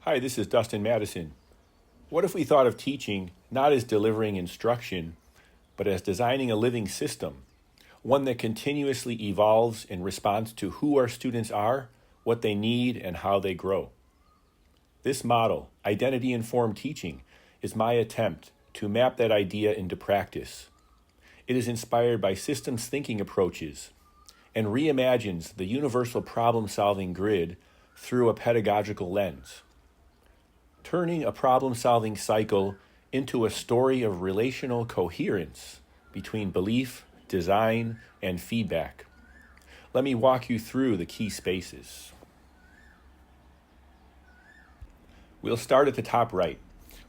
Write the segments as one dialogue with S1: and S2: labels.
S1: Hi, this is Dustin Madison. What if we thought of teaching not as delivering instruction, but as designing a living system, one that continuously evolves in response to who our students are, what they need, and how they grow? This model, identity-informed teaching, is my attempt to map that idea into practice. It is inspired by systems thinking approaches and reimagines the universal problem-solving grid through a pedagogical lens, turning a problem-solving cycle into a story of relational coherence between belief, design, and feedback. Let me walk you through the key spaces. We'll start at the top right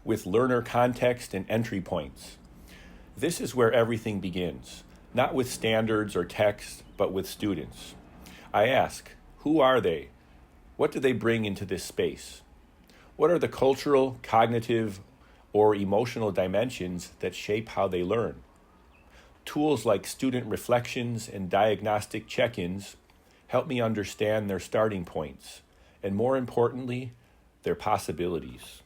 S1: with learner context and entry points. This is where everything begins, not with standards or text, but with students. I ask, who are they? What do they bring into this space? What are the cultural, cognitive, or emotional dimensions that shape how they learn? Tools like student reflections and diagnostic check-ins help me understand their starting points, and more importantly, their possibilities.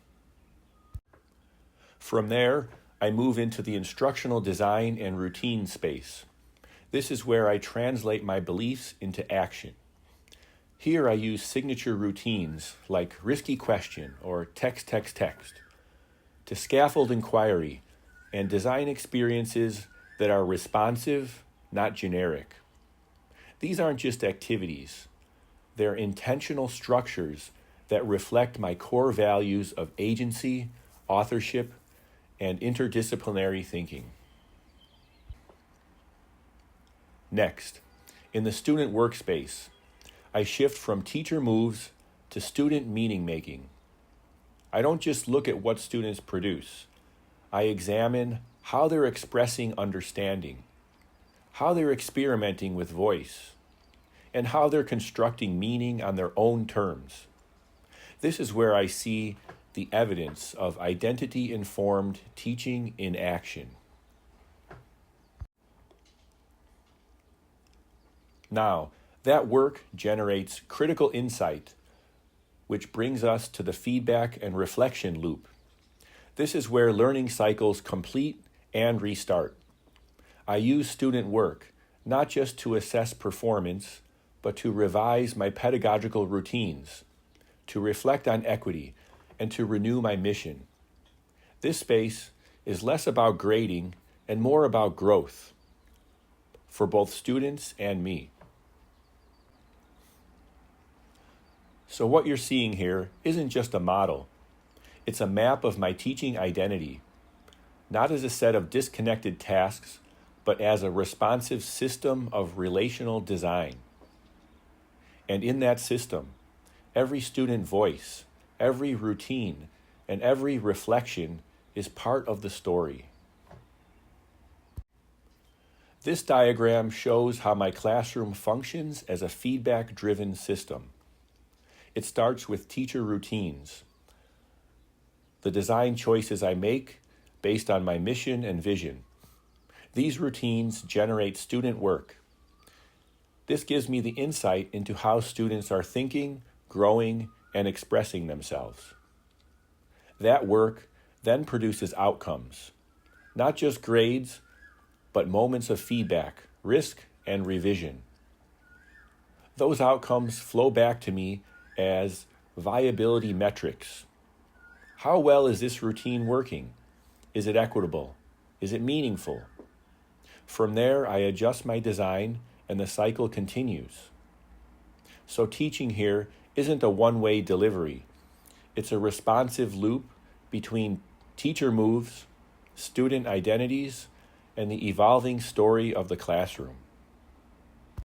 S1: From there, I move into the instructional design and routine space. This is where I translate my beliefs into action. Here I use signature routines like risky question or text to scaffold inquiry and design experiences that are responsive, not generic. These aren't just activities. They're intentional structures that reflect my core values of agency, authorship, and interdisciplinary thinking. Next, in the student workspace, I shift from teacher moves to student meaning making. I don't just look at what students produce. I examine how they're expressing understanding, how they're experimenting with voice, and how they're constructing meaning on their own terms. This is where I see the evidence of identity-informed teaching in action. Now, that work generates critical insight, which brings us to the feedback and reflection loop. This is where learning cycles complete and restart. I use student work, not just to assess performance, but to revise my pedagogical routines, to reflect on equity, and to renew my mission. This space is less about grading and more about growth for both students and me. So what you're seeing here isn't just a model. It's a map of my teaching identity, not as a set of disconnected tasks, but as a responsive system of relational design. And in that system, every student voice, every routine, and every reflection is part of the story. This diagram shows how my classroom functions as a feedback-driven system. It starts with teacher routines, the design choices I make based on my mission and vision. These routines generate student work. This gives me the insight into how students are thinking, growing, and expressing themselves. That work then produces outcomes, not just grades, but moments of feedback, risk, and revision. Those outcomes flow back to me as viability metrics. How well is this routine working? Is it equitable? Is it meaningful? From there, I adjust my design and the cycle continues. So teaching here isn't a one-way delivery. It's a responsive loop between teacher moves, student identities, and the evolving story of the classroom.